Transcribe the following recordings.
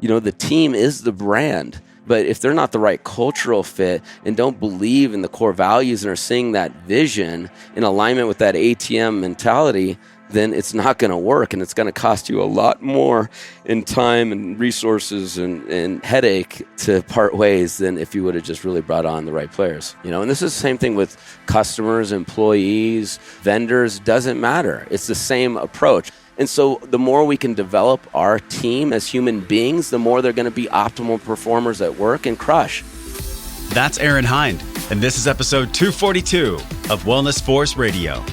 The team is the brand. But if they're not the right cultural fit and don't believe in the core values and are seeing that vision in alignment with that ATM mentality, then it's not going to work, and it's going to cost you a lot more in time and resources and headache to part ways than if you would have just really brought on the right players. And this is the same thing with customers, employees, vendors, doesn't matter. It's the same approach. And so the more we can develop our team as human beings, the more they're going to be optimal performers at work and crush. That's Aaron Hinde, and this is episode 242 of Wellness Force Radio.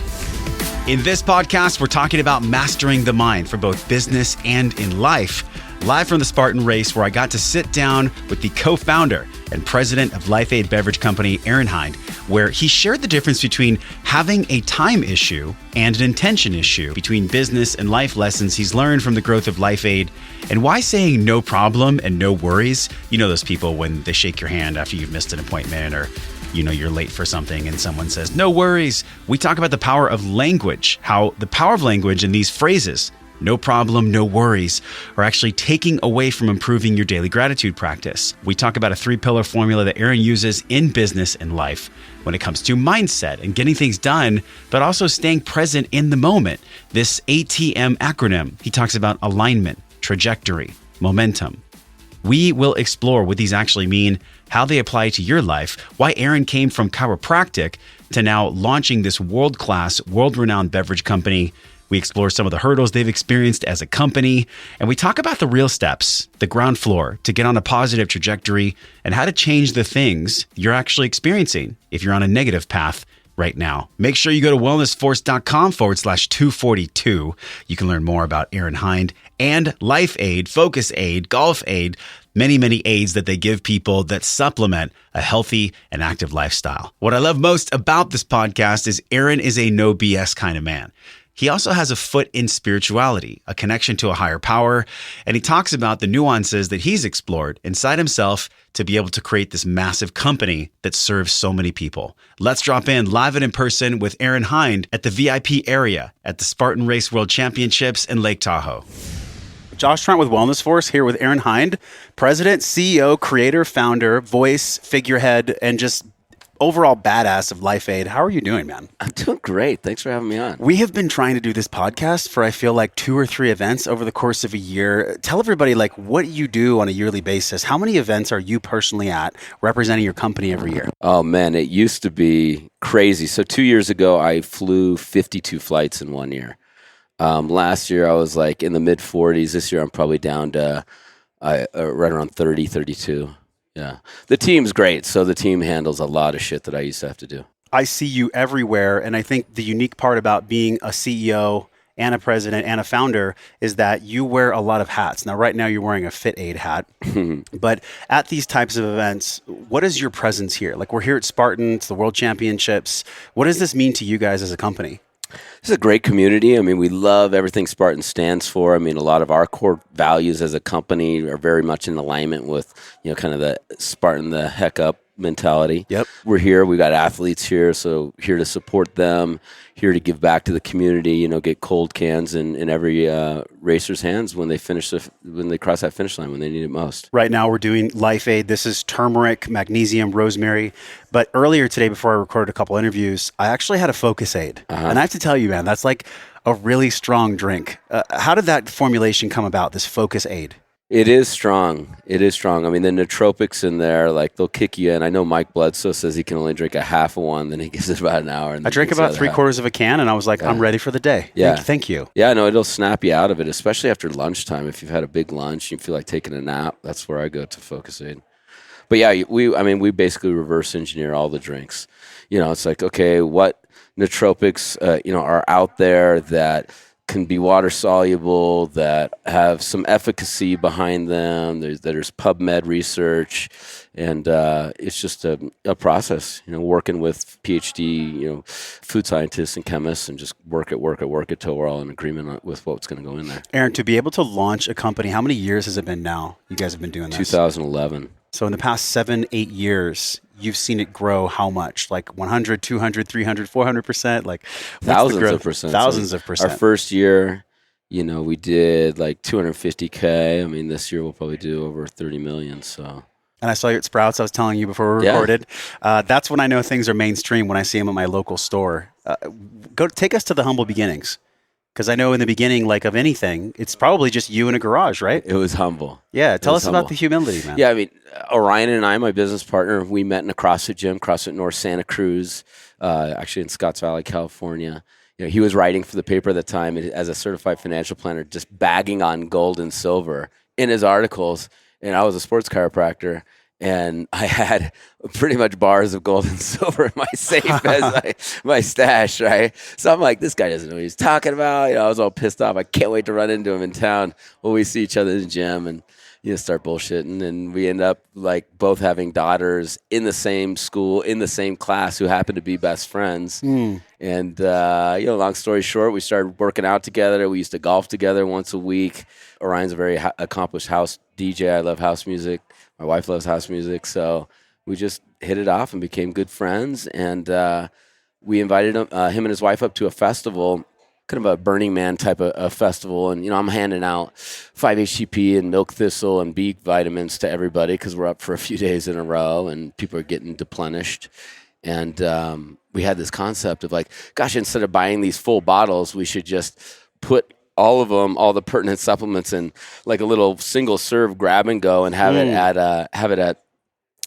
In this podcast, we're talking about mastering the mind for both business and in life. Live from the Spartan Race, where I got to sit down with the co-founder and president of LifeAid Beverage Company, Aaron Hinde, where he shared the difference between having a time issue and an intention issue, between business and life lessons he's learned from the growth of LifeAid, and why saying no problem and no worries. Those people when they shake your hand after you've missed an appointment, or you're late for something and someone says, no worries. We talk about the power of language, how the power of language and these phrases, no problem, no worries, are actually taking away from improving your daily gratitude practice. We talk about a 3-pillar formula that Aaron uses in business and life when it comes to mindset and getting things done, but also staying present in the moment. This ATM acronym, he talks about alignment, trajectory, momentum. We will explore what these actually mean, how they apply to your life, why Aaron came from chiropractic to now launching this world-class, world-renowned beverage company. We explore some of the hurdles they've experienced as a company, and we talk about the real steps, the ground floor to get on a positive trajectory, and how to change the things you're actually experiencing if you're on a negative path right now. Make sure you go to wellnessforce.com/242. You can learn more about Aaron Hinde and LifeAid, Focus Aid, Golf Aid, many, many aids that they give people that supplement a healthy and active lifestyle. What I love most about this podcast is Aaron is a no BS kind of man. He also has a foot in spirituality, a connection to a higher power, and he talks about the nuances that he's explored inside himself to be able to create this massive company that serves so many people. Let's drop in live and in person with Aaron Hinde at the VIP area at the Spartan Race World Championships in Lake Tahoe. Josh Trent with Wellness Force here with Aaron Hinde, president, CEO, creator, founder, voice, figurehead, and just overall badass of LifeAid. How are you doing, man? I'm doing great. Thanks for having me on. We have been trying to do this podcast for, I feel like, 2 or 3 events over the course of a year. Tell everybody, what you do on a yearly basis. How many events are you personally at representing your company every year? Oh, man, it used to be crazy. So 2 years ago, I flew 52 flights in 1 year. Last year, I was in the mid 40s. This year, I'm probably down to right around 30, 32. Yeah. The team's great. So the team handles a lot of shit that I used to have to do. I see you everywhere. And I think the unique part about being a CEO and a president and a founder is that you wear a lot of hats. Now, right now you're wearing a Fit Aid hat, but at these types of events, what is your presence here? We're here at Spartan, it's the World Championships. What does this mean to you guys as a company? It's a great community. We love everything Spartan stands for. A lot of our core values as a company are very much in alignment with, kind of the Spartan, the heck up mentality. Yep. We're here. We got athletes here, so here to support them, here to give back to the community, get cold cans in every racer's hands when they cross that finish line when they need it most. Right now we're doing LifeAid. This is turmeric, magnesium, rosemary. But earlier today, before I recorded a couple interviews, I actually had a Focus Aid. And I have to tell you, man, that's a really strong drink. How did that formulation come about, this Focus Aid? It is strong. The nootropics in there, they'll kick you in. I know Mike Bledsoe says he can only drink a half of one, then he gives it about an hour. I drank about 3/4 of a can, and I was I'm ready for the day. Yeah. Thank you. Yeah, no, it'll snap you out of it, especially after lunchtime. If you've had a big lunch, you feel like taking a nap, that's where I go to Focus Aid. But yeah, we basically reverse engineer all the drinks. It's okay, what nootropics, are out there that can be water soluble, that have some efficacy behind them. There's PubMed research, and it's just a process, working with PhD, food scientists and chemists, and just work it till we're all in agreement with what's going to go in there. Aaron, to be able to launch a company, how many years has it been now? You guys have been doing this? 2011. So in the past 7-8 years, you've seen it grow how much? 100, 200, 300, 400%? Thousands of percent. Thousands of percent. Our first year, We did like 250K. I mean, this year we'll probably do over 30 million. So. And I saw you at Sprouts. I was telling you before we recorded. That's when I know things are mainstream, when I see them at my local store. Take us to the humble beginnings. Because I know in the beginning, like of anything, it's probably just you in a garage, right? It was humble. Yeah. Tell us about the humility, man. Yeah. I mean, Orion and I, my business partner, we met in a CrossFit gym, CrossFit North Santa Cruz, actually in Scotts Valley, California. He was writing for the paper at the time as a certified financial planner, just bagging on gold and silver in his articles. And I was a sports chiropractor. And I had pretty much bars of gold and silver in my safe as my stash, right? So I'm like, this guy doesn't know what he's talking about. I was all pissed off. I can't wait to run into him in town when we see each other in the gym and start bullshitting. And we end up like both having daughters in the same school, in the same class, who happen to be best friends. And long story short, we started working out together. We used to golf together once a week. Orion's a very accomplished house DJ. I love house music. My wife loves house music, so we just hit it off and became good friends. And we invited him and his wife up to a festival, kind of a Burning Man type of festival. And, I'm handing out 5-HTP and milk thistle and B vitamins to everybody because we're up for a few days in a row and people are getting deplenished. And we had this concept of like, gosh, instead of buying these full bottles, we should just put all of them, all the pertinent supplements in like a little single serve grab and go and have it at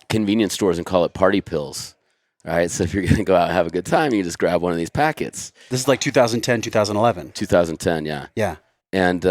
convenience stores and call it party pills. All right. So if you're going to go out and have a good time, you just grab one of these packets. This is like 2010, 2011. 2010. Yeah. Yeah. And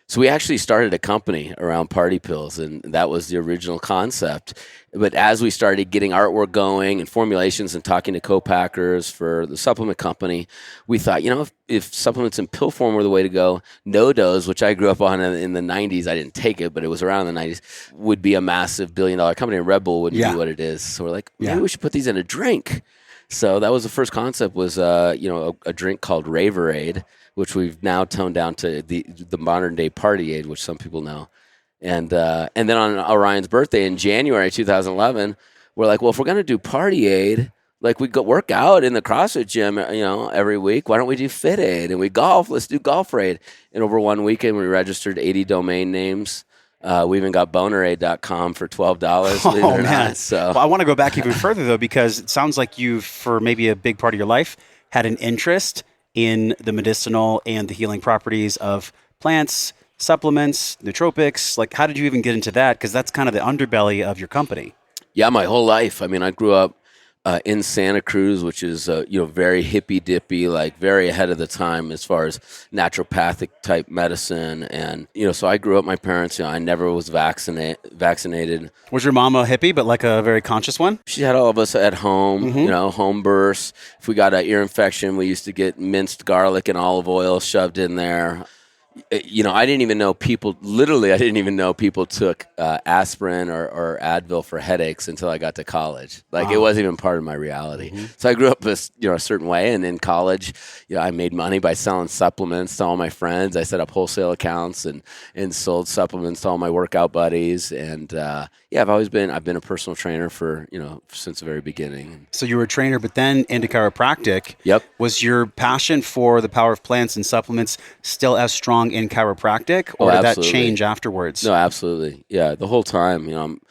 so we actually started a company around party pills, and that was the original concept. But as we started getting artwork going and formulations and talking to co-packers for the supplement company, we thought, if supplements in pill form were the way to go, no-dose, which I grew up on in the 90s, I didn't take it, but it was around the 90s, would be a massive billion-dollar company, and Red Bull wouldn't be what it is. So we're like, maybe we should put these in a drink. So that was the first concept, was a drink called Raverade, which we've now toned down to the modern day Party Aid, which some people know. And then on Orion's birthday in January 2011, we're like, well, if we're going to do Party Aid, like we go work out in the CrossFit gym, every week, why don't we do Fit Aid? And we golf, let's do Golf Raid. And over one weekend, we registered 80 domain names. We even got boneraid.com for $12, believe it or not. So. Well, I want to go back even further, though, because it sounds like you've, for maybe a big part of your life, had an interest in the medicinal and the healing properties of plants, supplements, nootropics. Like, how did you even get into that? Because that's kind of the underbelly of your company. Yeah, my whole life. I mean, I grew up in Santa Cruz, which is, very hippy-dippy, like very ahead of the time as far as naturopathic type medicine. And, so I grew up, my parents, I never was vaccinated. Was your mom a hippie, but like a very conscious one? She had all of us at home, home births. If we got an ear infection, we used to get minced garlic and olive oil shoved in there. I didn't even know people took aspirin or Advil for headaches until I got to college. It wasn't even part of my reality. So I grew up a certain way, and in college, I made money by selling supplements to all my friends. I set up wholesale accounts and sold supplements to all my workout buddies. And I've been a personal trainer for since the very beginning. So you were a trainer, but then into chiropractic. Yep. Was your passion for the power of plants and supplements still as strong in chiropractic, or did that change afterwards? No, absolutely. Yeah, the whole time, I'm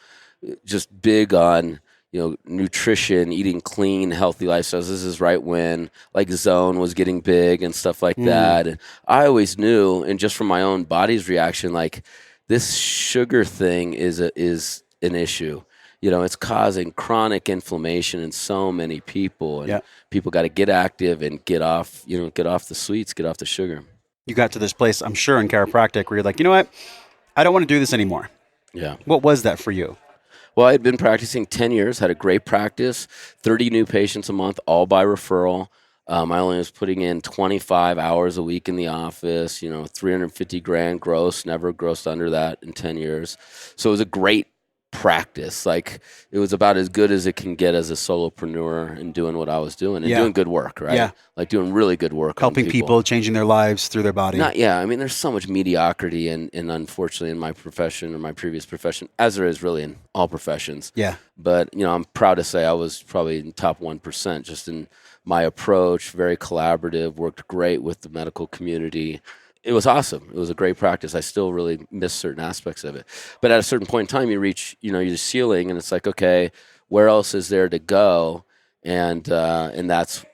just big on, nutrition, eating clean, healthy lifestyles. This is right when Zone was getting big and stuff like that. And I always knew, and just from my own body's reaction, this sugar thing is an issue. It's causing chronic inflammation in so many people, and people got to get active and get off the sweets, get off the sugar. You got to this place, I'm sure, in chiropractic where you're like, you know what? I don't want to do this anymore. Yeah. What was that for you? Well, I had been practicing 10 years, had a great practice, 30 new patients a month, all by referral. I only was putting in 25 hours a week in the office, $350,000 gross, never grossed under that in 10 years. So it was a great practice. It was about as good as it can get as a solopreneur and doing what I was doing and doing good work, right? Yeah. Doing really good work. Helping people, changing their lives through their body. I mean, there's so much mediocrity and unfortunately in my profession or my previous profession, as there is really in all professions. Yeah. But, I'm proud to say I was probably in top 1% just in my approach, very collaborative, worked great with the medical community. it was awesome. It was a great practice. I still really miss certain aspects of it. But at a certain point in time, you reach, your ceiling, and it's like, okay, where else is there to go? And that's,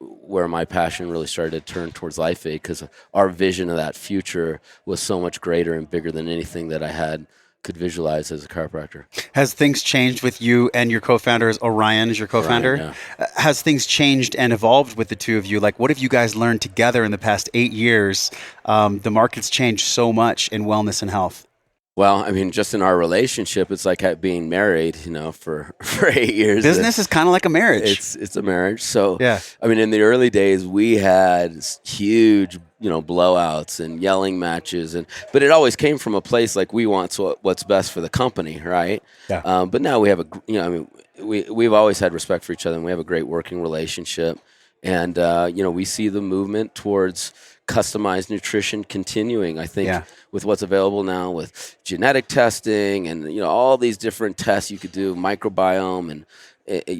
where my passion really started to turn towards Life Aid, because our vision of that future was so much greater and bigger than anything that I could visualize as a chiropractor. Has things changed with you and your co-founder? Orion is your co-founder? Orion, yeah. Has things changed and evolved with the two of you? Like, what have you guys learned together in the past 8 years? The market's changed so much in wellness and health. Well, I mean, just in our relationship, it's like being married, for 8 years. Business is kind of like a marriage. It's a marriage. So, yeah. I mean, in the early days, we had huge, blowouts and yelling matches, but it always came from a place like we want what's best for the company, right? Yeah. But now we have we've always had respect for each other, and we have a great working relationship, and we see the movement towards customized nutrition continuing. I think with what's available now with genetic testing and all these different tests you could do, microbiome, and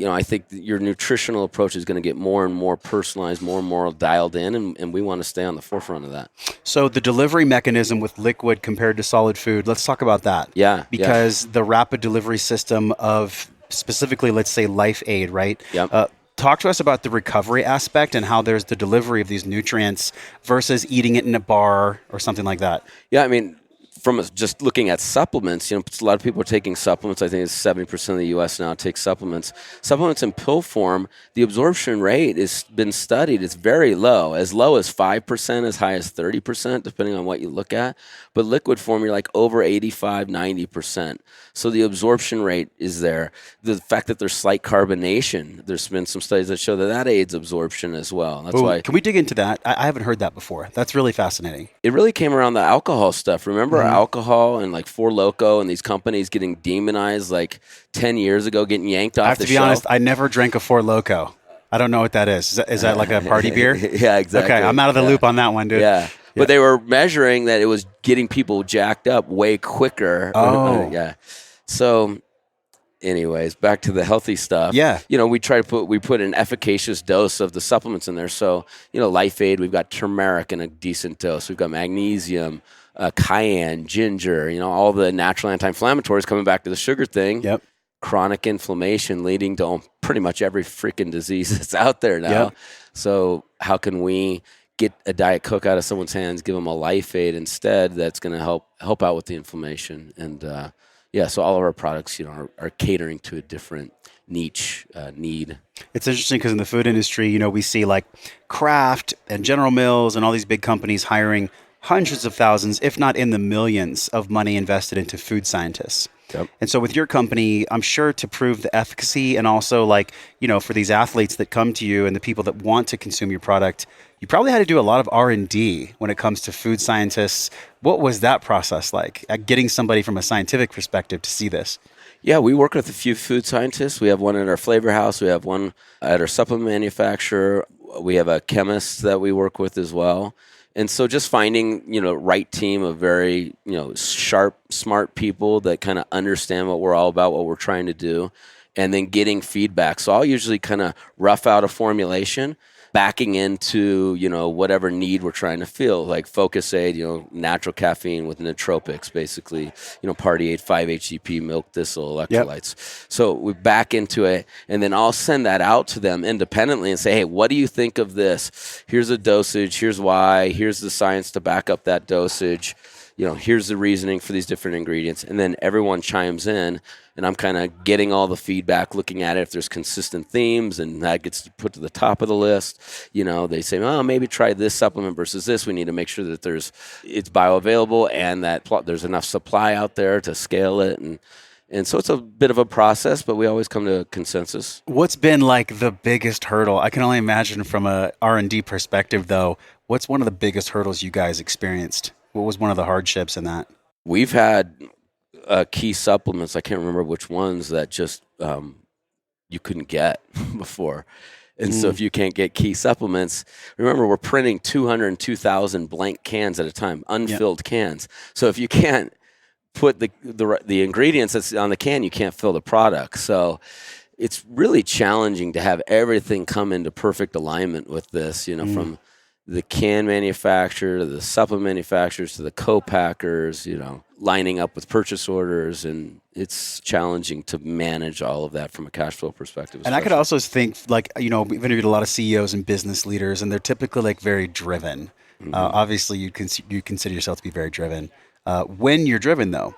I think your nutritional approach is going to get more and more personalized, more and more dialed in, and we want to stay on the forefront of that. So the delivery mechanism with liquid compared to solid food, let's talk about that. Yeah. Because the rapid delivery system of specifically, let's say, Life Aid, right? Yep. Talk to us about the recovery aspect and how there's the delivery of these nutrients versus eating it in a bar or something like that. Yeah, I mean, from just looking at supplements, a lot of people are taking supplements. I think it's 70% of the U.S. now take supplements. Supplements in pill form, the absorption rate has been studied. It's very low as 5%, as high as 30%, depending on what you look at. But liquid form, you're like over 85, 90%. So the absorption rate is there. The fact that there's slight carbonation, there's been some studies that show that aids absorption as well. That's why. Can we dig into that? I haven't heard that before. That's really fascinating. It really came around the alcohol stuff. Remember alcohol and like Four Loko and these companies getting demonized like 10 years ago, getting yanked off the shelf? I have to be honest, I never drank a Four Loko. I don't know what that is. Is that like a party beer? Yeah, exactly. Okay, I'm out of the loop on that one, dude. Yeah. But they were measuring that it was getting people jacked up way quicker. Oh. Yeah. So anyways, back to the healthy stuff. Yeah. We put an efficacious dose of the supplements in there. So, Life Aid, we've got turmeric in a decent dose. We've got magnesium, cayenne, ginger, all the natural anti-inflammatories, coming back to the sugar thing. Yep. Chronic inflammation leading to pretty much every freaking disease that's out there now. Yep. So how can we get a Diet Coke out of someone's hands, give them a Life Aid instead that's going to help out with the inflammation? And so all of our products, are catering to a different niche need. It's interesting because in the food industry, we see like Kraft and General Mills and all these big companies hiring hundreds of thousands, if not in the millions, of money invested into food scientists. Yep. And so with your company, I'm sure to prove the efficacy and also for these athletes that come to you and the people that want to consume your product, you probably had to do a lot of R&D when it comes to food scientists. What was that process like, at getting somebody from a scientific perspective to see this? Yeah, we work with a few food scientists. We have one at our flavor house. We have one at our supplement manufacturer. We have a chemist that we work with as well. And so just finding, right team of very, sharp, smart people that kind of understand what we're all about, what we're trying to do, and then getting feedback. So I'll usually kind of rough out a formulation, backing into, whatever need we're trying to fill, like Focus Aid, natural caffeine with nootropics, basically, Party Aid, 5-HTP, milk thistle, electrolytes. Yep. So we back into it, and then I'll send that out to them independently and say, hey, what do you think of this? Here's a dosage, here's why, here's the science to back up that dosage. Here's the reasoning for these different ingredients. And then everyone chimes in, and I'm kind of getting all the feedback, looking at it if there's consistent themes, and that gets put to the top of the list. They say, oh, maybe try this supplement versus this. We need to make sure that it's bioavailable and that there's enough supply out there to scale it. And so it's a bit of a process, but we always come to a consensus. What's been like the biggest hurdle? I can only imagine from a R&D perspective, though. What's one of the biggest hurdles you guys experienced? What was one of the hardships in that? We've had key supplements, I can't remember which ones, that just you couldn't get before. And so if you can't get key supplements, remember, we're printing 202,000 blank cans at a time, unfilled cans. So if you can't put the ingredients that's on the can, you can't fill the product. So it's really challenging to have everything come into perfect alignment with this, from the can manufacturer to the supplement manufacturers to the co-packers, lining up with purchase orders, and it's challenging to manage all of that from a cash flow perspective. And I could also think we've interviewed a lot of CEOs and business leaders, and they're typically very driven. Mm-hmm. Obviously, you consider yourself to be very driven. When you're driven, though,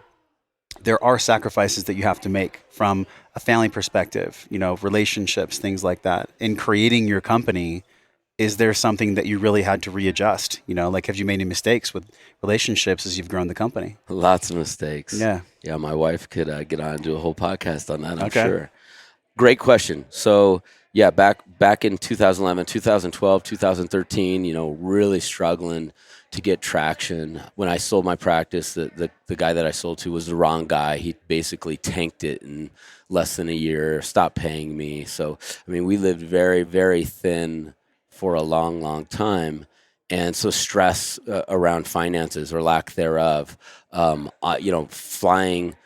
there are sacrifices that you have to make from a family perspective, relationships, things like that. In creating your company, is there something that you really had to readjust? Have you made any mistakes with relationships as you've grown the company? Lots of mistakes. Yeah. Yeah, my wife could get on and do a whole podcast on that, I'm sure. Great question. So, yeah, back in 2011, 2012, 2013, really struggling to get traction. When I sold my practice, the guy that I sold to was the wrong guy. He basically tanked it in less than a year, stopped paying me. So, we lived very, very thin for a long, long time. And so stress around finances or lack thereof, flying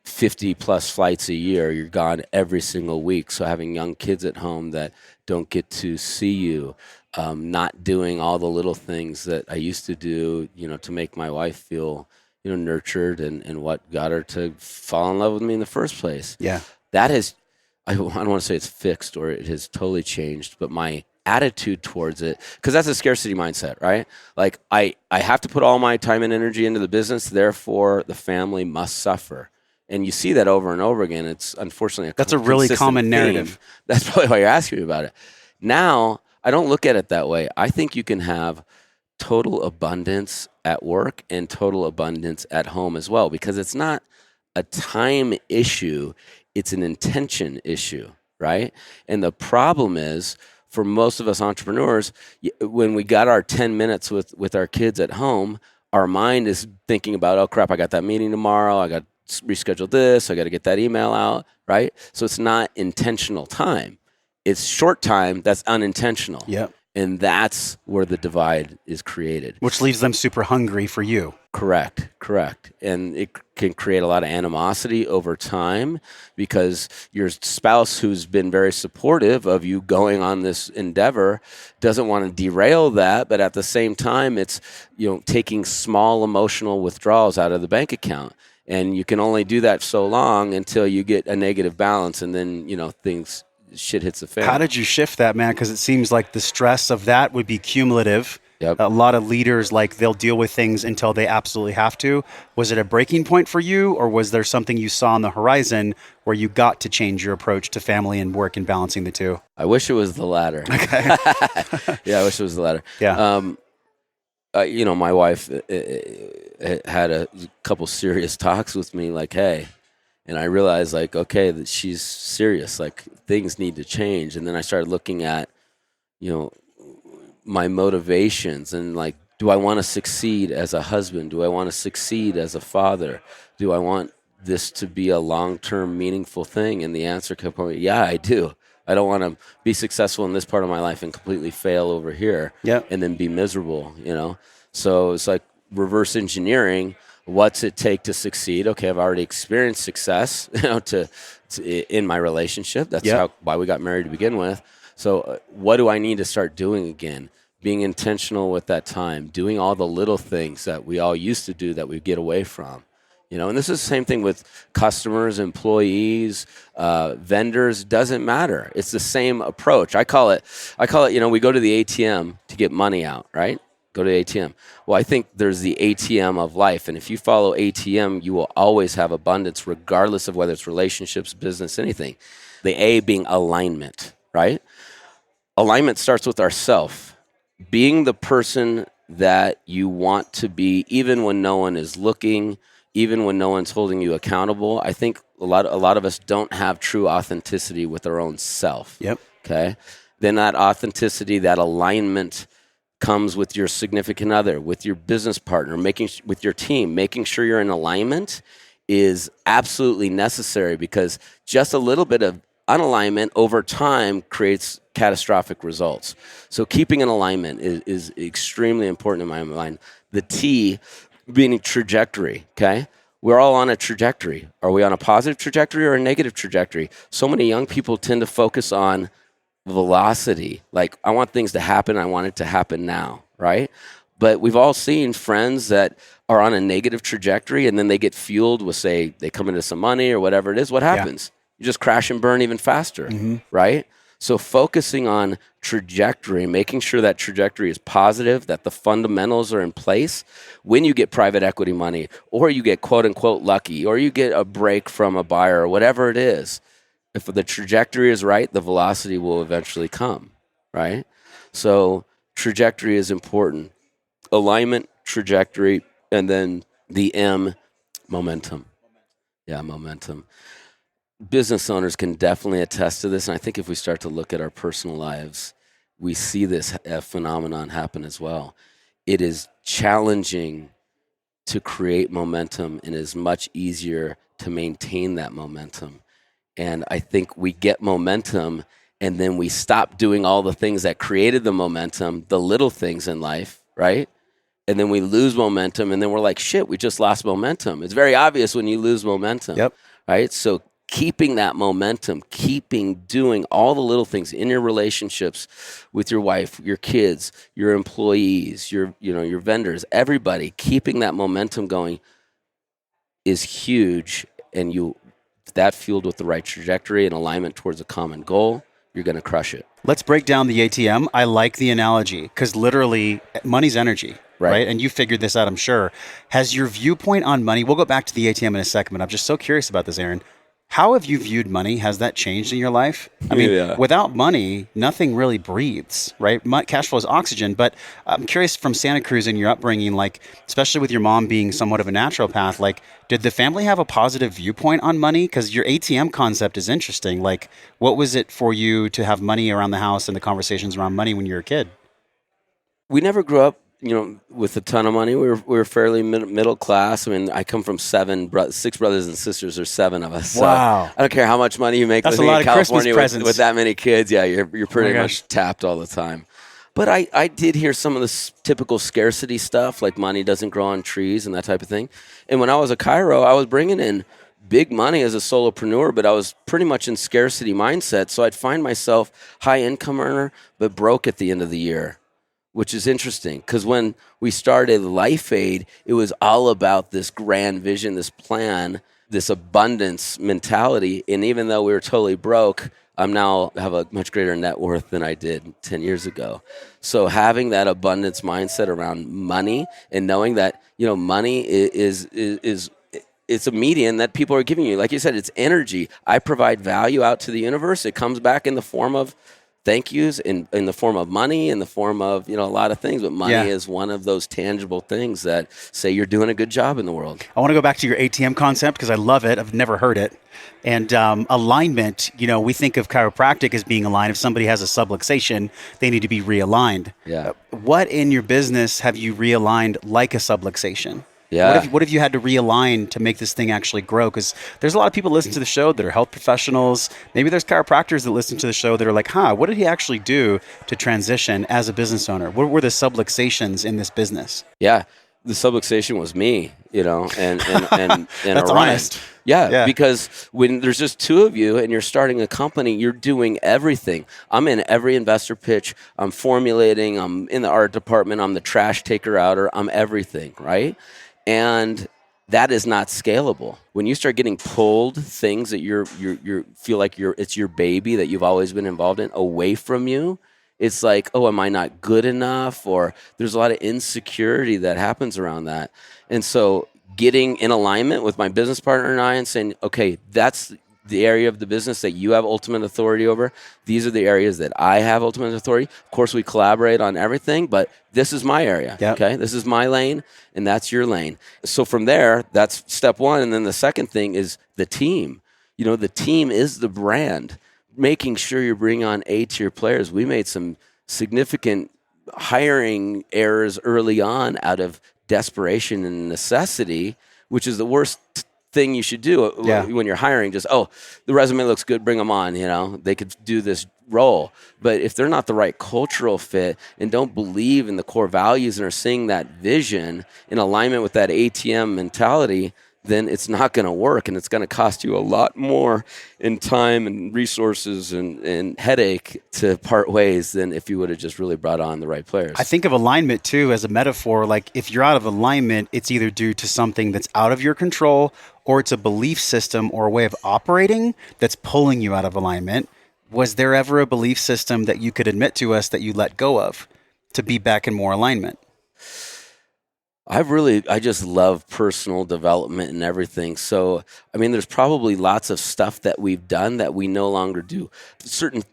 50 plus flights a year, you're gone every single week. So having young kids at home that don't get to see you, not doing all the little things that I used to do, to make my wife feel, nurtured and what got her to fall in love with me in the first place. Yeah. That has, I don't want to say it's fixed or it has totally changed, but my attitude towards it, because that's a scarcity mindset, right? Like I have to put all my time and energy into the business, therefore the family must suffer. And you see that over and over again. It's unfortunately that's a really common narrative. Theme. That's probably why you're asking me about it. Now, I don't look at it that way. I think you can have total abundance at work and total abundance at home as well, because it's not a time issue, it's an intention issue, right? And the problem is, for most of us entrepreneurs, when we got our 10 minutes with our kids at home, our mind is thinking about, oh crap, I got that meeting tomorrow, I got to reschedule this, I got to get that email out, right? So it's not intentional time. It's short time that's unintentional. Yep. And that's where the divide is created. Which leaves them super hungry for you. Correct. And it can create a lot of animosity over time because your spouse, who's been very supportive of you going on this endeavor, doesn't want to derail that. But at the same time, it's, taking small emotional withdrawals out of the bank account. And you can only do that so long until you get a negative balance, and then, shit hits the fan. How did you shift that, man? Because it seems like the stress of that would be cumulative. Yep. A lot of leaders, they'll deal with things until they absolutely have to. Was it a breaking point for you, or was there something you saw on the horizon where you got to change your approach to family and work and balancing the two? I wish it was the latter. Okay. Yeah, I wish it was the latter. Yeah. My wife had a couple serious talks with me, hey. And I realized, okay, that she's serious. Things need to change. And then I started looking at, my motivations and, do I want to succeed as a husband? Do I want to succeed as a father? Do I want this to be a long-term, meaningful thing? And the answer kept coming, yeah, I do. I don't want to be successful in this part of my life and completely fail over here. Yep. And then be miserable, So it's reverse engineering. What's it take to succeed? Okay, I've already experienced success, in my relationship. That's why we got married to begin with. So what do I need to start doing again? Being intentional with that time, doing all the little things that we all used to do that we get away from. And this is the same thing with customers, employees, vendors, doesn't matter. It's the same approach. I call it, we go to the ATM to get money out, right? Go to the ATM. Well, I think there's the ATM of life. And if you follow ATM, you will always have abundance, regardless of whether it's relationships, business, anything. The A being alignment, right? Alignment starts with ourself. Being the person that you want to be, even when no one is looking, even when no one's holding you accountable. I think a lot of us don't have true authenticity with our own self. Yep. Okay. Then that authenticity, that alignment comes with your significant other, with your business partner, with your team, making sure you're in alignment is absolutely necessary, because just a little bit of unalignment over time creates catastrophic results. So keeping an alignment is extremely important in my mind. The T being trajectory, okay? We're all on a trajectory. Are we on a positive trajectory or a negative trajectory? So many young people tend to focus on velocity. I want things to happen. I want it to happen now, right? But we've all seen friends that are on a negative trajectory and then they get fueled with, say, they come into some money or whatever it is. What happens? You just crash and burn even faster, right? So focusing on trajectory, making sure that trajectory is positive, that the fundamentals are in place. When you get private equity money, or you get quote unquote lucky, or you get a break from a buyer, or whatever it is, if the trajectory is right, the velocity will eventually come, right? So trajectory is important. Alignment, trajectory, and then the M, momentum. Yeah, momentum. Business owners can definitely attest to this. And I think if we start to look at our personal lives, we see this phenomenon happen as well. It is challenging to create momentum, and it is much easier to maintain that momentum. And I think we get momentum and then we stop doing all the things that created the momentum, the little things in life, right? And then we lose momentum and then we're like, shit, we just lost momentum. It's very obvious when you lose momentum, right? So keeping that momentum, doing all the little things in your relationships with your wife, your kids, your employees, your vendors, everybody, keeping that momentum going is huge. And that fueled with the right trajectory and alignment towards a common goal, you're going to crush it. Let's break down the ATM. I like the analogy because literally money's energy, right? And you figured this out, I'm sure. Has your viewpoint on money, we'll go back to the ATM in a second, but I'm just so curious about this, Aaron. How have you viewed money? Has that changed in your life? I mean, without money, nothing really breathes, right? Cash flow is oxygen. But I'm curious from Santa Cruz and your upbringing, like, especially with your mom being somewhat of a naturopath, like, did the family have a positive viewpoint on money? Because your ATM concept is interesting. Like, what was it for you to have money around the house and the conversations around money when you were a kid? We never grew up, with a ton of money. We were fairly middle class. I mean, I come from 6 brothers and sisters, or 7 of us. So wow! I don't care how much money you make. That's living a lot in of California Christmas presents with that many kids. Yeah, you're pretty much tapped all the time. But I did hear some of the typical scarcity stuff, like money doesn't grow on trees and that type of thing. And when I was a chiro, I was bringing in big money as a solopreneur, but I was pretty much in scarcity mindset. So I'd find myself high income earner, but broke at the end of the year, which is interesting because when we started Life Aid, it was all about this grand vision, this plan, this abundance mentality. And even though we were totally broke, I'm now have a much greater net worth than I did 10 years ago. So having that abundance mindset around money and knowing that, money is it's a medium that people are giving you. Like you said, it's energy. I provide value out to the universe. It comes back in the form of thank yous, in the form of money, in the form of, a lot of things. But money is one of those tangible things that say you're doing a good job in the world. I want to go back to your ATM concept because I love it. I've never heard it. And alignment, we think of chiropractic as being aligned. If somebody has a subluxation, they need to be realigned. Yeah. What in your business have you realigned like a subluxation? Yeah. What have you had to realign to make this thing actually grow? Because there's a lot of people listening to the show that are health professionals. Maybe there's chiropractors that listen to the show that are like, what did he actually do to transition as a business owner? What were the subluxations in this business? Yeah. The subluxation was me, and That's honest. Yeah, because when there's just 2 of you and you're starting a company, you're doing everything. I'm in every investor pitch. I'm formulating. I'm in the art department. I'm the trash taker outer. I'm everything, right? And that is not scalable. When you start getting pulled things that you feel like it's your baby that you've always been involved in away from you, it's like, oh, am I not good enough? Or there's a lot of insecurity that happens around that. And so getting in alignment with my business partner and I and saying, okay, that's the area of the business that you have ultimate authority over. These are the areas that I have ultimate authority. Of course, we collaborate on everything, but this is my area, okay? This is my lane, and that's your lane. So from there, that's step 1. And then the second thing is the team. The team is the brand. Making sure you're bringing on A-tier players. We made some significant hiring errors early on out of desperation and necessity, which is the worst thing you should do when you're hiring. Just, the resume looks good, bring them on. They could do this role. But if they're not the right cultural fit and don't believe in the core values and are seeing that vision in alignment with that ATM mentality, then it's not going to work, and it's going to cost you a lot more in time and resources and headache to part ways than if you would have just really brought on the right players. I think of alignment too as a metaphor. Like if you're out of alignment, it's either due to something that's out of your control, or it's a belief system or a way of operating that's pulling you out of alignment. Was there ever a belief system that you could admit to us that you let go of to be back in more alignment? I just love personal development and everything. So, I mean, there's probably lots of stuff that we've done that we no longer do. Certain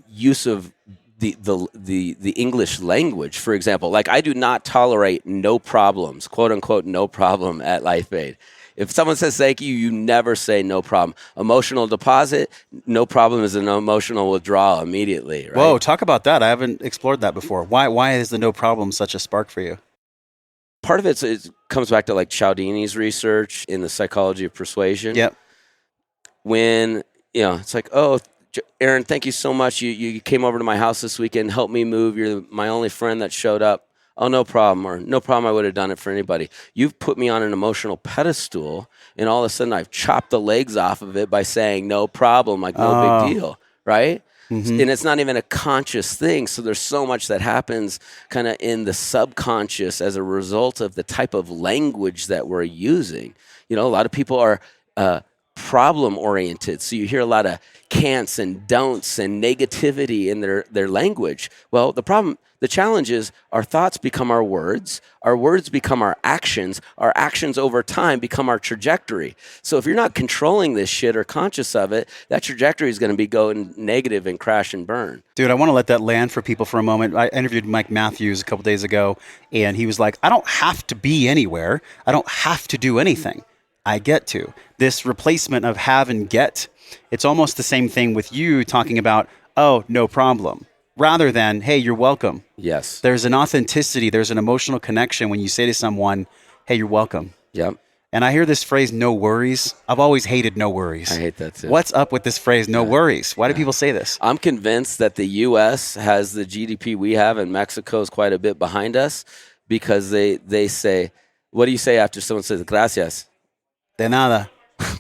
use of the English language, for example, like I do not tolerate no problems, quote unquote, no problem at LifeAid. If someone says thank you, you never say no problem. Emotional deposit, no problem is an emotional withdrawal immediately. Right? Whoa, talk about that. I haven't explored that before. Why is the no problem such a spark for you? Part of it comes back to like Cialdini's research in the psychology of persuasion. Yep. When, it's like, oh, Aaron, thank you so much. You came over to my house this weekend, helped me move. You're my only friend that showed up. Oh, no problem. Or no problem. I would have done it for anybody. You've put me on an emotional pedestal, and all of a sudden I've chopped the legs off of it by saying no problem, like no big deal, right? Mm-hmm. And it's not even a conscious thing. So there's so much that happens kind of in the subconscious as a result of the type of language that we're using. A lot of people are problem oriented. So you hear a lot of can'ts and don'ts and negativity in their language. Well, the challenge is our thoughts become our words become our actions over time become our trajectory. So if you're not controlling this shit or conscious of it, that trajectory is going to be going negative and crash and burn. Dude, I want to let that land for people for a moment. I interviewed Mike Matthews a couple days ago, and he was like, I don't have to be anywhere. I don't have to do anything. I get to. This replacement of have and get, it's almost the same thing with you talking about, oh, no problem, rather than, hey, you're welcome. Yes. There's an authenticity, there's an emotional connection when you say to someone, hey, you're welcome. Yep. And I hear this phrase, no worries. I've always hated no worries. I hate that too. What's up with this phrase, no worries? Why do people say this? I'm convinced that the U.S. has the GDP we have, and Mexico's quite a bit behind us, because they say, what do you say after someone says gracias? De nada.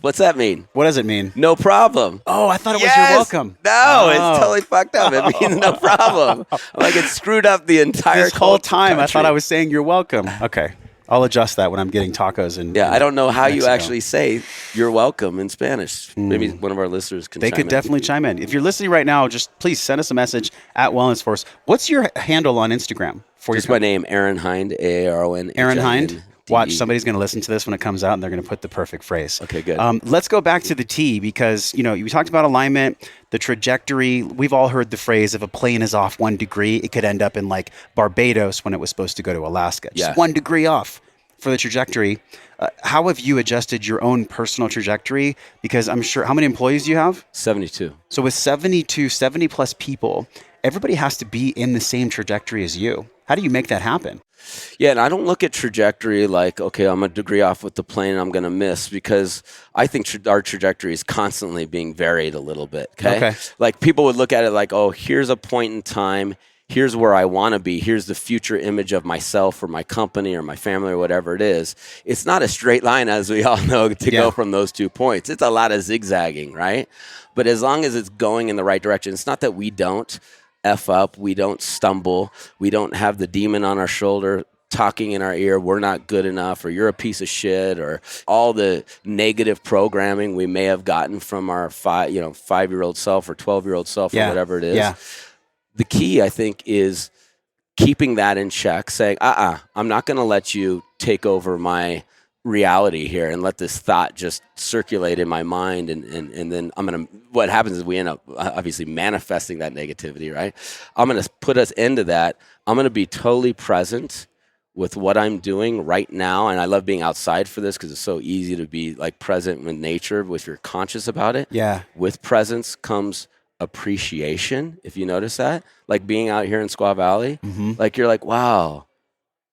What's that mean? What does it mean? No problem. Oh, I thought it was you're welcome. No, it's totally fucked up. It means no problem. Like it screwed up the entire This whole time country. I thought I was saying you're welcome. Okay. I'll adjust that when I'm getting tacos in I don't know how Mexico. you actually say you're welcome in Spanish. Maybe one of our listeners can They chime could in. definitely chime in. If you're listening right now, just please send us a message at Wellness Force. What's your handle on Instagram? Just my name, Aaron Hinde, Aaron. Aaron Hinde. Watch, somebody's going to listen to this when it comes out, and they're going to put the perfect phrase. Okay, good. Let's go back to the T, because, we talked about alignment, the trajectory. We've all heard the phrase, if a plane is off 1 degree, it could end up in like Barbados when it was supposed to go to Alaska. Just 1 degree off for the trajectory. How have you adjusted your own personal trajectory? Because I'm sure, how many employees do you have? 72. So with 70 plus people, everybody has to be in the same trajectory as you. How do you make that happen? Yeah, and I don't look at trajectory like, okay, I'm a degree off with the plane and I'm going to miss, because I think our trajectory is constantly being varied a little bit, okay? Like people would look at it like, oh, here's a point in time, here's where I want to be, here's the future image of myself or my company or my family or whatever it is. It's not a straight line, as we all know, to go from those 2 points. It's a lot of zigzagging, right? But as long as it's going in the right direction, it's not that we don't F up, we don't stumble, we don't have the demon on our shoulder talking in our ear, we're not good enough, or you're a piece of shit, or all the negative programming we may have gotten from our 5-year-old self or 12-year-old self or whatever it is. Yeah. The key, I think, is keeping that in check, saying, I'm not going to let you take over my reality here and let this thought just circulate in my mind, and then what happens is we end up obviously manifesting that negativity, right? I'm going to put us into that. I'm going to be totally present with what I'm doing right now, and I love being outside for this because it's so easy to be like present with nature if you're conscious about it. Yeah. With presence comes appreciation, if you notice that. Like being out here in Squaw Valley, like you're like, wow,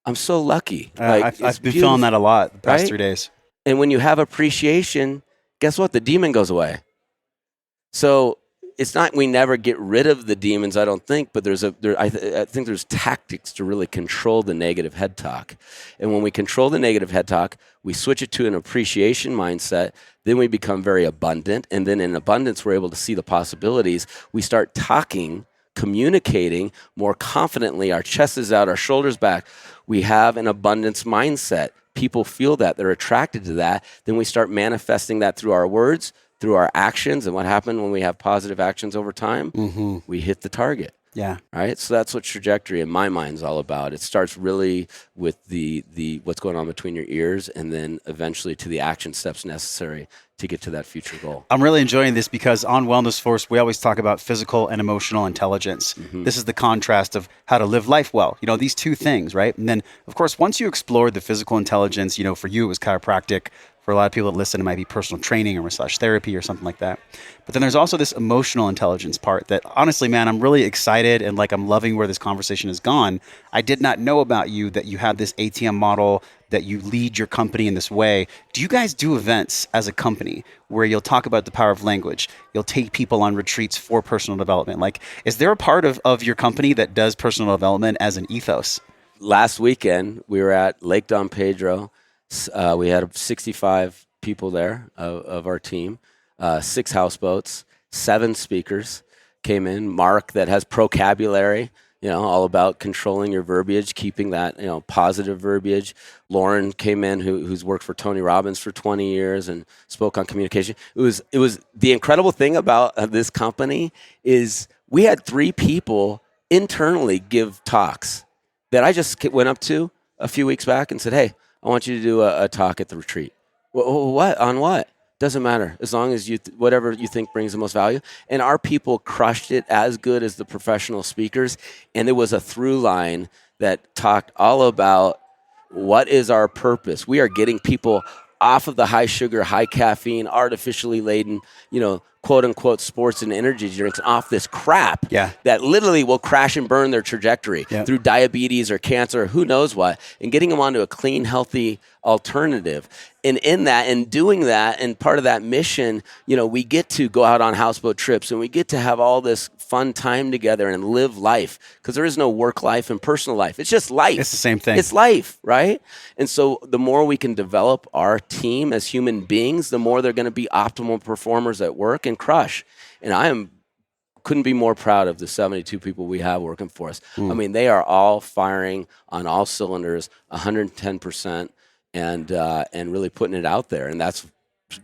I'm so lucky. Like, I've been feeling that a lot the past right? 3 days. And when you have appreciation, guess what? The demon goes away. So it's not we never get rid of the demons, I don't think, but I think there's tactics to really control the negative head talk. And when we control the negative head talk, we switch it to an appreciation mindset, then we become very abundant. And then in abundance, we're able to see the possibilities. We start talking, communicating more confidently. Our chest is out, our shoulders back. We have an abundance mindset. People feel that. They're attracted to that. Then we start manifesting that through our words, through our actions. And what happened when we have positive actions over time? Mm-hmm. We hit the target. Yeah. Right. So that's what trajectory in my mind is all about. It starts really with the what's going on between your ears, and then eventually to the action steps necessary to get to that future goal. I'm really enjoying this because on Wellness Force, we always talk about physical and emotional intelligence. Mm-hmm. This is the contrast of how to live life well. You know, these two things, right? And then, of course, once you explore the physical intelligence, you know, for you it was chiropractic. For a lot of people that listen, it might be personal training or massage therapy or something like that. But then there's also this emotional intelligence part that, honestly, man, I'm really excited and like I'm loving where this conversation has gone. I did not know about you that you had this ATM model, that you lead your company in this way. Do you guys do events as a company where you'll talk about the power of language? You'll take people on retreats for personal development. Like, is there a part of your company that does personal development as an ethos? Last weekend, we were at Lake Don Pedro. We had 65 people there of our team, 6 houseboats, 7 speakers came in. Mark, that has vocabulary, you know, all about controlling your verbiage, keeping that, you know, positive verbiage. Lauren came in, who's worked for Tony Robbins for 20 years and spoke on communication. It was the incredible thing about this company is we had 3 people internally give talks that I just went up to a few weeks back and said, hey, I want you to do a talk at the retreat. What? On what? Doesn't matter. As long as whatever you think brings the most value. And our people crushed it as good as the professional speakers. And it was a through line that talked all about what is our purpose. We are getting people off of the high sugar, high caffeine, artificially laden, you know, quote unquote sports and energy drinks, off this crap that literally will crash and burn their trajectory through diabetes or cancer or who knows what, and getting them onto a clean, healthy alternative. And in that and doing that, and part of that mission, you know, we get to go out on houseboat trips and we get to have all this fun time together and live life, because there is no work life and personal life. It's just life. It's the same thing. It's life, right? And so the more we can develop our team as human beings, the more they're going to be optimal performers at work and crush. And couldn't be more proud of the 72 people we have working for us. I mean, they are all firing on all cylinders, 110%, and really putting it out there. And that's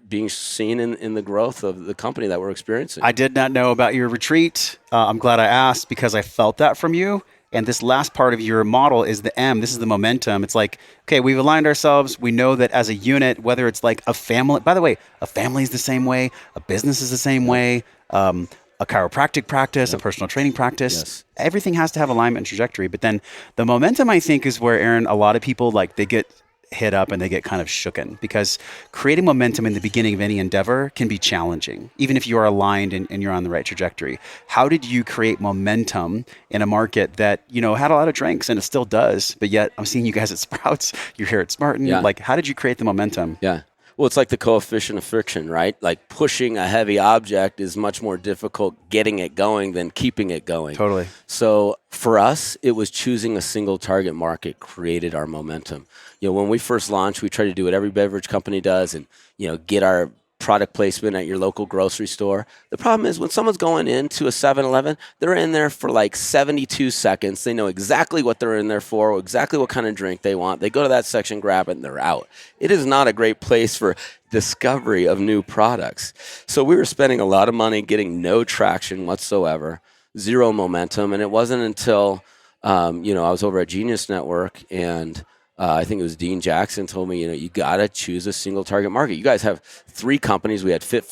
being seen in the growth of the company that we're experiencing. I did not know about your retreat. I'm glad I asked because I felt that from you. And this last part of your model is the M. This is the momentum. It's like, okay, we've aligned ourselves. We know that as a unit, whether it's like a family, by the way, a family is the same way, a business is the same way, a chiropractic practice, a personal training practice, everything has to have alignment and trajectory. But then the momentum, I think, is where, Aaron, a lot of people, like, they get hit up and they get kind of shooken, because creating momentum in the beginning of any endeavor can be challenging, even if you are aligned and you're on the right trajectory. How did you create momentum in a market that, you know, had a lot of drinks, and it still does, but yet I'm seeing you guys at Sprouts, you're here at Spartan. Like, how did you create the momentum? Well, it's like the coefficient of friction, right? Like pushing a heavy object is much more difficult getting it going than keeping it going. Totally. So for us, it was choosing a single target market created our momentum. You know, when we first launched, we tried to do what every beverage company does and, you know, get our product placement at your local grocery store. The problem is when someone's going into a 7-Eleven, they're in there for like 72 seconds. They know exactly what they're in there for, exactly what kind of drink they want. They go to that section, grab it, and they're out. It is not a great place for discovery of new products. So we were spending a lot of money getting no traction whatsoever, zero momentum. And it wasn't until, you know, I was over at Genius Network, and I think it was Dean Jackson told me, you know, you got to choose a single target market. You guys have 3 companies. We had Fit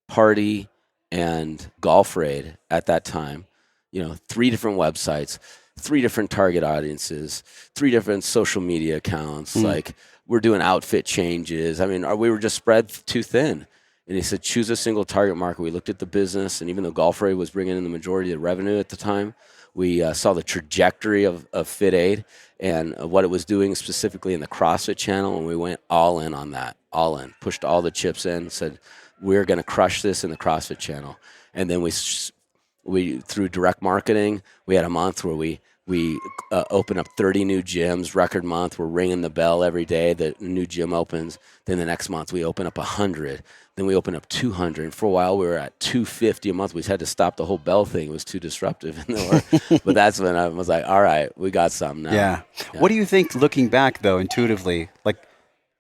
Party and Golf Raid at that time. You know, 3 different websites, 3 different target audiences, 3 different social media accounts. Like, we're doing outfit changes. I mean, we were just spread too thin. And he said, choose a single target market. We looked at the business, and even though Golf Raid was bringing in the majority of the revenue at the time, we saw the trajectory of Fit Aid and what it was doing specifically in the CrossFit channel, and we went all in on that, all in, pushed all the chips in, said, we're going to crush this in the CrossFit channel. And then we through direct marketing, we had a month where we open up 30 new gyms, record month. We're ringing the bell every day. The new gym opens. Then the next month we open up 100. Then we open up 200. And for a while we were at 250 a month. We had to stop the whole bell thing. It was too disruptive. But that's when I was like, all right, we got something now. Yeah. What do you think, looking back though, intuitively, like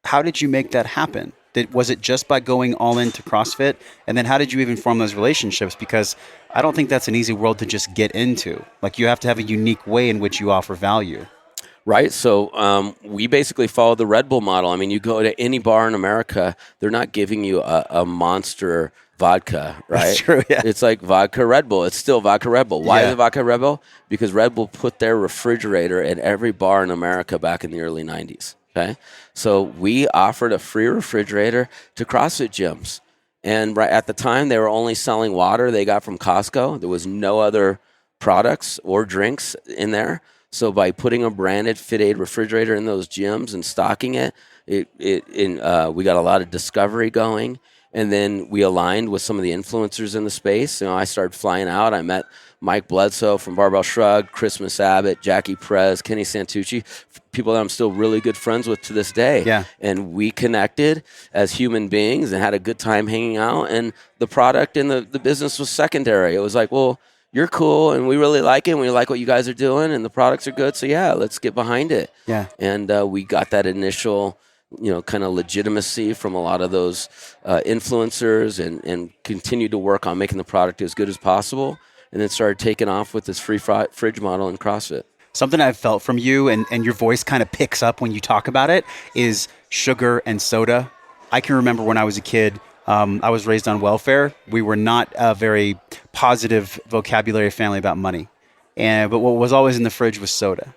how did you make that happen? Was it just by going all into CrossFit? And then how did you even form those relationships? Because I don't think that's an easy world to just get into. Like you have to have a unique way in which you offer value. Right. So we basically follow the Red Bull model. I mean, you go to any bar in America, they're not giving you a monster vodka, right? That's true, yeah. It's like vodka Red Bull. It's still vodka Red Bull. Why is it vodka Red Bull? Because Red Bull put their refrigerator in every bar in America back in the early 90s. Okay. So we offered a free refrigerator to CrossFit gyms. And right at the time, they were only selling water they got from Costco. There was no other products or drinks in there. So by putting a branded FitAid refrigerator in those gyms and stocking it, we got a lot of discovery going. And then we aligned with some of the influencers in the space. You know, I started flying out. I met Mike Bledsoe from Barbell Shrugged, Christmas Abbott, Jackie Perez, Kenny Santucci, people that I'm still really good friends with to this day. Yeah. And we connected as human beings and had a good time hanging out. And the product and the business was secondary. It was like, well, you're cool and we really like it and we like what you guys are doing and the products are good. So yeah, let's get behind it. Yeah. And we got that initial, kind of legitimacy from a lot of those influencers and continued to work on making the product as good as possible. And then started taking off with this free fridge model in CrossFit. Something I've felt from you and your voice kind of picks up when you talk about it is sugar and soda. I can remember when I was a kid, I was raised on welfare. We were not a very positive vocabulary family about money. But what was always in the fridge was soda.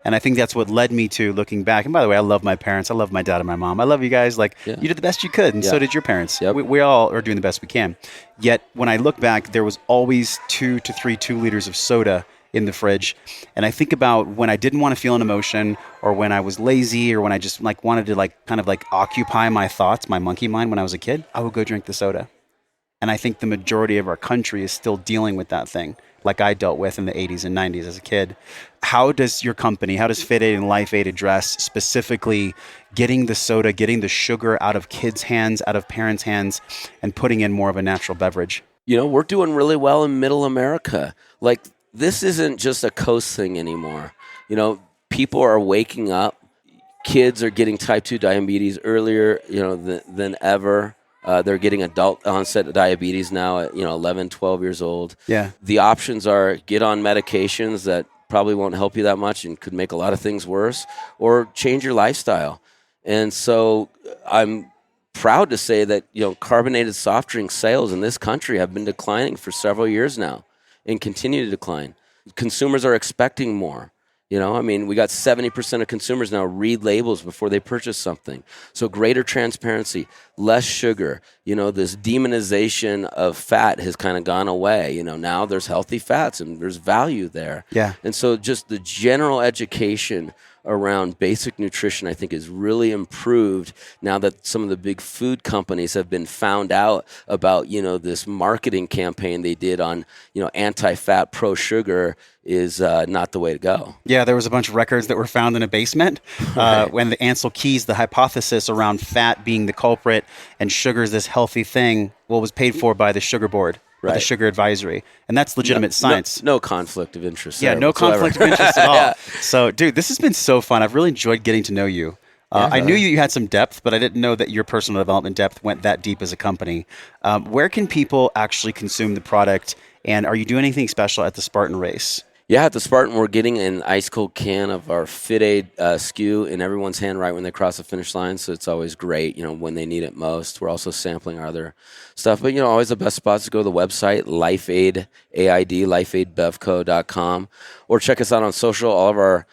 And I think that's what led me to looking back. And by the way, I love my parents. I love my dad and my mom. I love you guys. Like, you did the best you could, and so did your parents. Yep. We all are doing the best we can. Yet, when I look back, there was always 2 to 3 2-liters of soda in the fridge. And I think about when I didn't want to feel an emotion, or when I was lazy, or when I just wanted to kind of occupy my thoughts, my monkey mind when I was a kid, I would go drink the soda. And I think the majority of our country is still dealing with that thing, like I dealt with in the 80s and 90s as a kid. How does your company, how does FitAid and LifeAid address specifically getting the soda, getting the sugar out of kids' hands, out of parents' hands, and putting in more of a natural beverage? We're doing really well in middle America. Like, this isn't just a coast thing anymore. People are waking up. Kids are getting type 2 diabetes earlier, than ever. They're getting adult onset diabetes now at 11, 12 years old. Yeah. The options are get on medications that probably won't help you that much and could make a lot of things worse, or change your lifestyle. And so I'm proud to say that carbonated soft drink sales in this country have been declining for several years now and continue to decline. Consumers are expecting more. We got 70% of consumers now read labels before they purchase something. So greater transparency, less sugar. This demonization of fat has kind of gone away. Now there's healthy fats and there's value there. Yeah. And so just the general education around basic nutrition, I think, is really improved now that some of the big food companies have been found out about, this marketing campaign they did on, anti-fat, pro-sugar is not the way to go. Yeah, there was a bunch of records that were found in a basement when the Ansel Keys, the hypothesis around fat being the culprit and sugar is this healthy thing, was paid for by the Sugar Board. Right. The Sugar Advisory. And that's legitimate science. No conflict of interest. Yeah, no whatsoever. conflict of interest at all. Yeah. So, dude, this has been so fun. I've really enjoyed getting to know you. I knew you had some depth, but I didn't know that your personal development depth went that deep as a company. Where can people actually consume the product? And are you doing anything special at the Spartan race? Yeah, at the Spartan, we're getting an ice cold can of our FitAid SKU in everyone's hand right when they cross the finish line. So it's always great, when they need it most. We're also sampling our other stuff. But, always the best spots to go to the website, LifeAid, AID, lifeaidbevco.com. Or check us out on social. All of our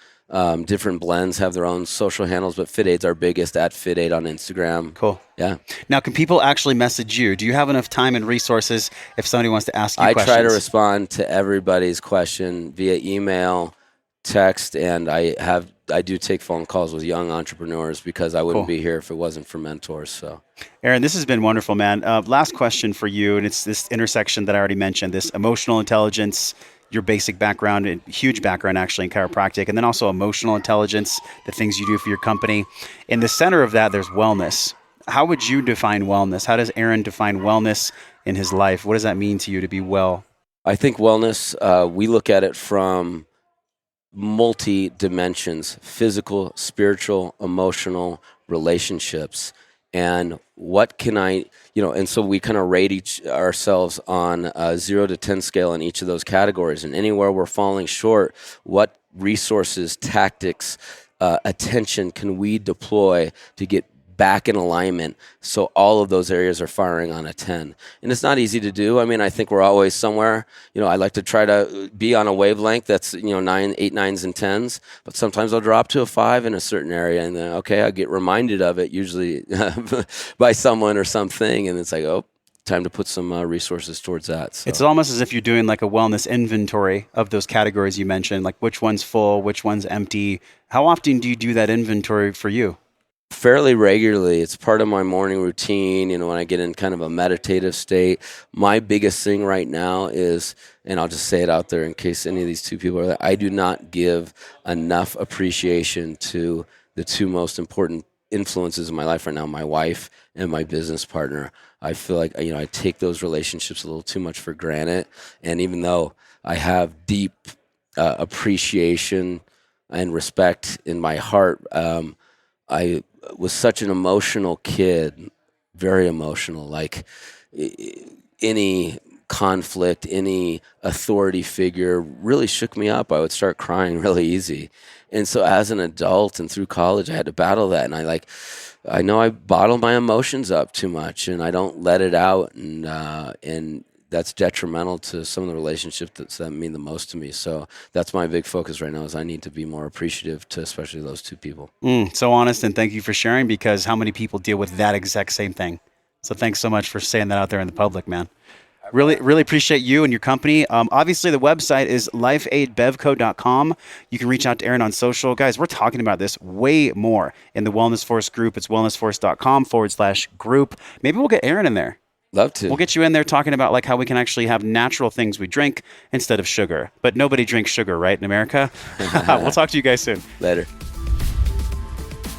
different blends have their own social handles, but FitAid's our biggest, at FitAid on Instagram. Cool. Yeah. Now, can people actually message you? Do you have enough time and resources if somebody wants to ask you questions? I try to respond to everybody's question via email, text, and I do take phone calls with young entrepreneurs because I wouldn't be here if it wasn't for mentors. So, Aaron, this has been wonderful, man. Last question for you, and it's this intersection that I already mentioned, this emotional intelligence, your basic background, a huge background actually in chiropractic, and then also emotional intelligence, the things you do for your company. In the center of that, there's wellness. How would you define wellness? How does Aaron define wellness in his life? What does that mean to you to be well? I think wellness, we look at it from multi-dimensions: physical, spiritual, emotional, relationships. And what can and so we kind of rate ourselves on a 0 to 10 scale in each of those categories. And anywhere we're falling short, what resources, tactics, attention can we deploy to get back in alignment so all of those areas are firing on a 10? And it's not easy to do. I mean, I think we're always somewhere. I like to try to be on a wavelength that's 8, 9s, and 10s, but sometimes I'll drop to a 5 in a certain area, and then I get reminded of it usually by someone or something, and it's like, oh, time to put some resources towards that. So. It's almost as if you're doing like a wellness inventory of those categories you mentioned, like which one's full, which one's empty. How often do you do that inventory for you? Fairly regularly. It's part of my morning routine, when I get in kind of a meditative state. My biggest thing right now is, and I'll just say it out there in case any of these two people are there, I do not give enough appreciation to the two most important influences in my life right now, my wife and my business partner. I feel like, I take those relationships a little too much for granted. And even though I have deep appreciation and respect in my heart, I was such an emotional kid, very emotional. Like any conflict, any authority figure really shook me up. I would start crying really easy. And so as an adult and through college, I had to battle that. And I know I bottle my emotions up too much and I don't let it out. And that's detrimental to some of the relationships that mean the most to me. So that's my big focus right now is I need to be more appreciative to especially those two people. So honest, and thank you for sharing, because how many people deal with that exact same thing? So thanks so much for saying that out there in the public, man. Really appreciate you and your company. Obviously, the website is lifeaidbevco.com. You can reach out to Aaron on social. Guys, we're talking about this way more in the Wellness Force group. It's wellnessforce.com/group. Maybe we'll get Aaron in there. Love to. We'll get you in there talking about like how we can actually have natural things we drink instead of sugar. But nobody drinks sugar, right, in America? We'll talk to you guys soon. Later.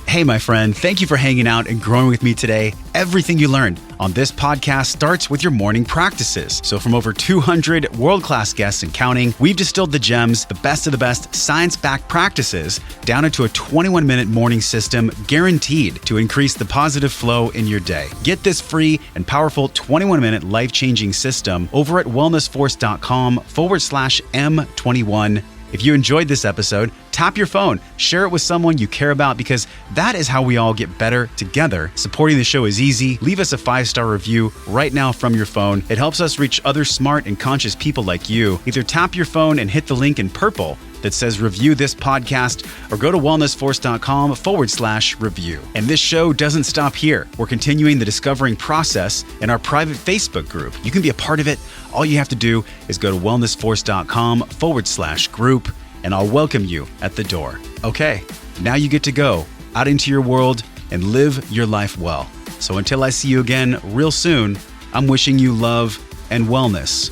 Hey, my friend, thank you for hanging out and growing with me today. Everything you learned on this podcast starts with your morning practices. So from over 200 world-class guests and counting, we've distilled the gems, the best of the best science-backed practices down into a 21-minute morning system guaranteed to increase the positive flow in your day. Get this free and powerful 21-minute life-changing system over at wellnessforce.com/M21. If you enjoyed this episode, tap your phone, share it with someone you care about, because that is how we all get better together. Supporting the show is easy. Leave us a 5-star review right now from your phone. It helps us reach other smart and conscious people like you. Either tap your phone and hit the link in purple that says review this podcast, or go to wellnessforce.com/review. And this show doesn't stop here. We're continuing the discovering process in our private Facebook group. You can be a part of it. All you have to do is go to wellnessforce.com/group, and I'll welcome you at the door. Okay, now you get to go out into your world and live your life well. So until I see you again real soon, I'm wishing you love and wellness.